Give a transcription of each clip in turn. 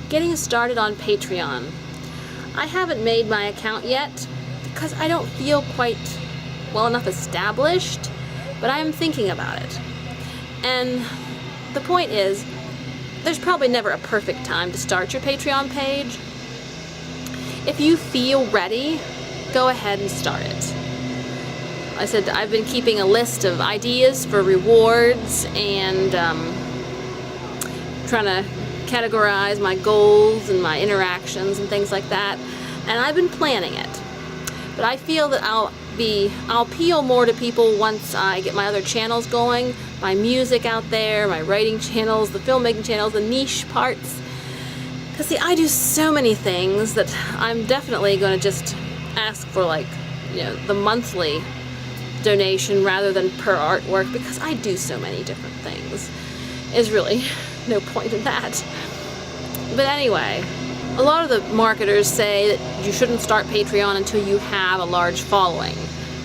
getting started on Patreon. I haven't made my account yet because I don't feel quite well enough established, but I am thinking about it. And the point is, there's probably never a perfect time to start your Patreon page. If you feel ready, go ahead and start it. I said I've been keeping a list of ideas for rewards and trying to categorize my goals and my interactions and things like that, and I've been planning it. But I feel that I'll appeal more to people once I get my other channels going, my music out there, my writing channels, the filmmaking channels, the niche parts. Because see, I do so many things that I'm definitely going to just ask for, like, you know, the monthly donation rather than per artwork, because I do so many different things. There's really no point in that. But anyway, a lot of the marketers say that you shouldn't start Patreon until you have a large following.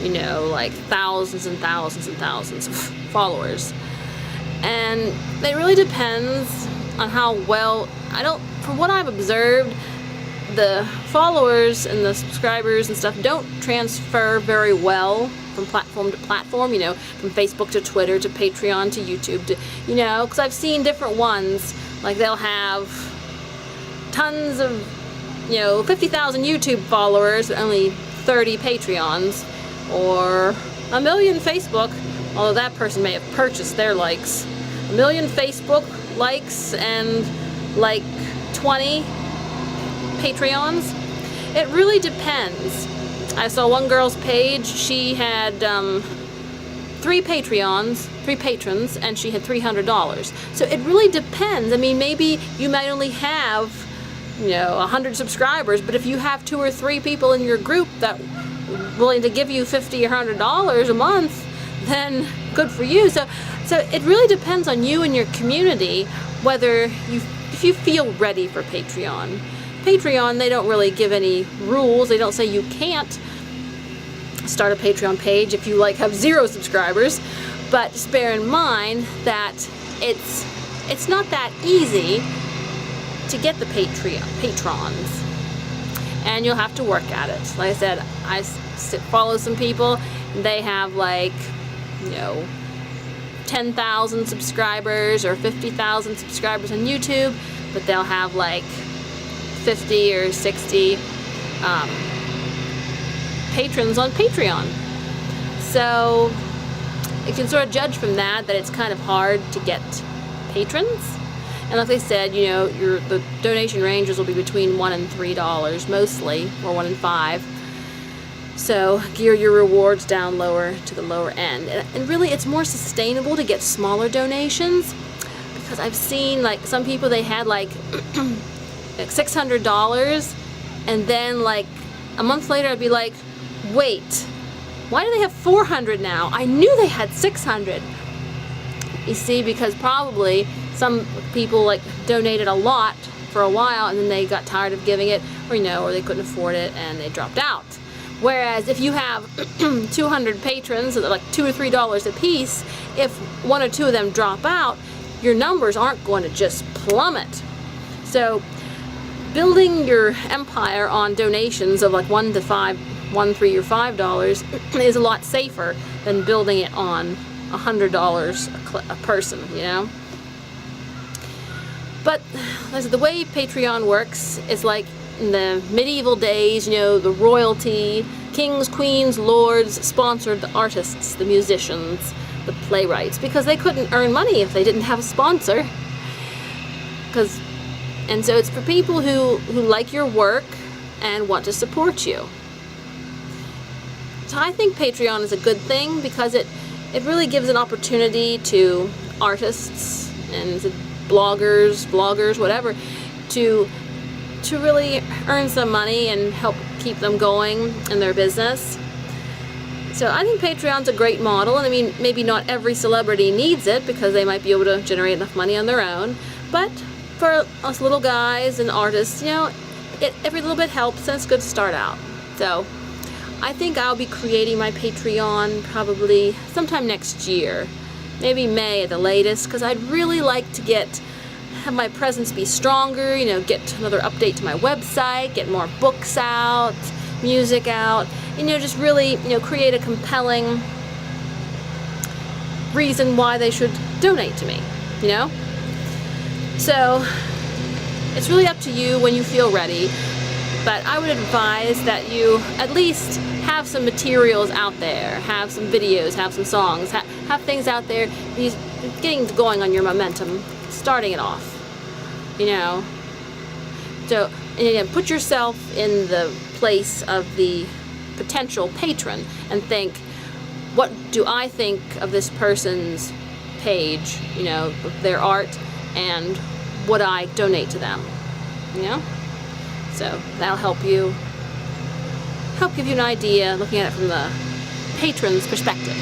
You know, like thousands and thousands and thousands of followers. And it really depends on how well, from what I've observed, the followers and the subscribers and stuff don't transfer very well from platform to platform, you know, from Facebook to Twitter to Patreon to YouTube to, you know, because I've seen different ones, like they'll have tons of, you know, 50,000 YouTube followers, but only 30 Patreons, or a million Facebook, although that person may have purchased their likes, a million Facebook likes and like 20 Patreons. It really depends. I saw one girl's page, she had 3 patrons, and she had $300. So it really depends. I mean, maybe you might only have, you know, 100 subscribers, but if you have 2 or 3 people in your group that are willing to give you $50 or $100 a month, then good for you. So it really depends on you and your community whether if you feel ready for Patreon. Patreon, they don't really give any rules. They don't say you can't start a Patreon page if you like have 0 subscribers, but just bear in mind that it's not that easy to get the patrons, and you'll have to work at it. Like I said, I follow some people, and they have, like, you know, 10,000 subscribers or 50,000 subscribers on YouTube, but they'll have like 50 or 60 patrons on Patreon. So you can sort of judge from that it's kind of hard to get patrons. And like I said, you know, the donation ranges will be between $1 and $3 mostly, or $1 and $5. So gear your rewards down lower to the lower end. And really, it's more sustainable to get smaller donations, because I've seen, like, some people, they had like $600, and then like a month later I'd be like, wait, why do they have 400 now? I knew they had 600. You see, because probably some people like donated a lot for a while, and then they got tired of giving it, or, you know, or they couldn't afford it and they dropped out. Whereas if you have 200 patrons, like $2 or $3 a piece, if 1 or 2 of them drop out, your numbers aren't going to just plummet. So building your empire on donations of like $1 to $5, $1, $3, or $5 is a lot safer than building it on $100 a person, you know. But the way Patreon works is like in the medieval days, you know, the royalty, kings, queens, lords sponsored the artists, the musicians, the playwrights, because they couldn't earn money if they didn't have a sponsor. And so it's for people who like your work and want to support you. So I think Patreon is a good thing, because it really gives an opportunity to artists and bloggers, whatever, to really earn some money and help keep them going in their business. So I think Patreon's a great model, and I mean, maybe not every celebrity needs it because they might be able to generate enough money on their own, but for us little guys and artists, you know, every little bit helps, and it's good to start out. So I think I'll be creating my Patreon probably sometime next year, maybe May at the latest, because I'd really like to get have my presence be stronger, you know, get another update to my website, get more books out, music out, you know, just really, you know, create a compelling reason why they should donate to me, you know? So it's really up to you when you feel ready, but I would advise that you at least have some materials out there, have some videos, have some songs, have things out there, getting going on your momentum, starting it off, you know. So, and again, put yourself in the place of the potential patron and think, what do I think of this person's page, you know, their art, and would I donate to them, you know? So that'll help give you an idea, looking at it from the patron's perspective.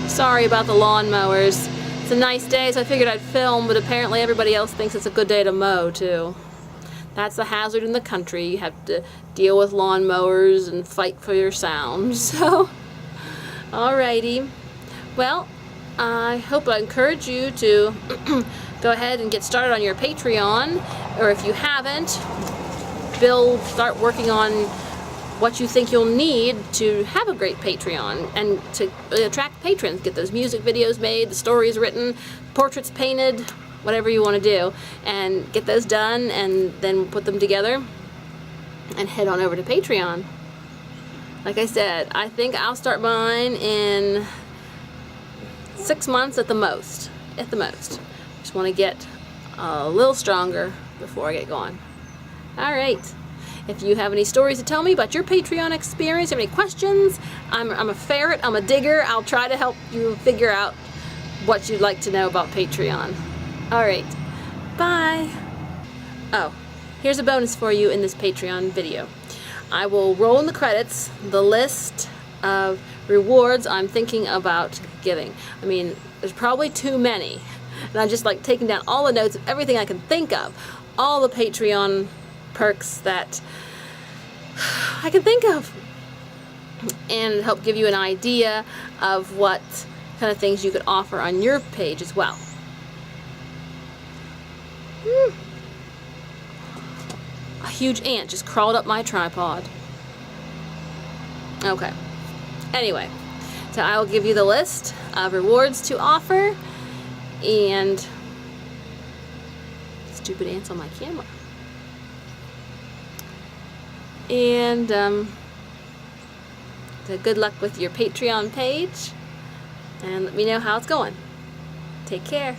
Sorry about the lawnmowers. It's a nice day, so I figured I'd film, but apparently everybody else thinks it's a good day to mow too. That's the hazard in the country. You have to deal with lawnmowers and fight for your sound. So, alrighty. Well, I hope I encourage you to go ahead and get started on your Patreon, or if you haven't, start working on what you think you'll need to have a great Patreon and to attract patrons. Get those music videos made, the stories written, portraits painted, whatever you want to do, and get those done and then put them together and head on over to Patreon. Like I said, I think I'll start mine in 6 months at the most. At the most. Just want to get a little stronger before I get going. Alright. If you have any stories to tell me about your Patreon experience, have any questions, I'm a ferret, I'm a digger. I'll try to help you figure out what you'd like to know about Patreon. Alright. Bye. Oh, here's a bonus for you in this Patreon video. I will roll in the credits the list of rewards I'm thinking about giving. I mean, there's probably too many. And I'm just like taking down all the notes of everything I can think of. All the Patreon perks that I can think of. And help give you an idea of what kind of things you could offer on your page as well. A huge ant just crawled up my tripod. Okay. Anyway, so I will give you the list of rewards to offer, and stupid ants on my camera. And so good luck with your Patreon page, and let me know how it's going. Take care.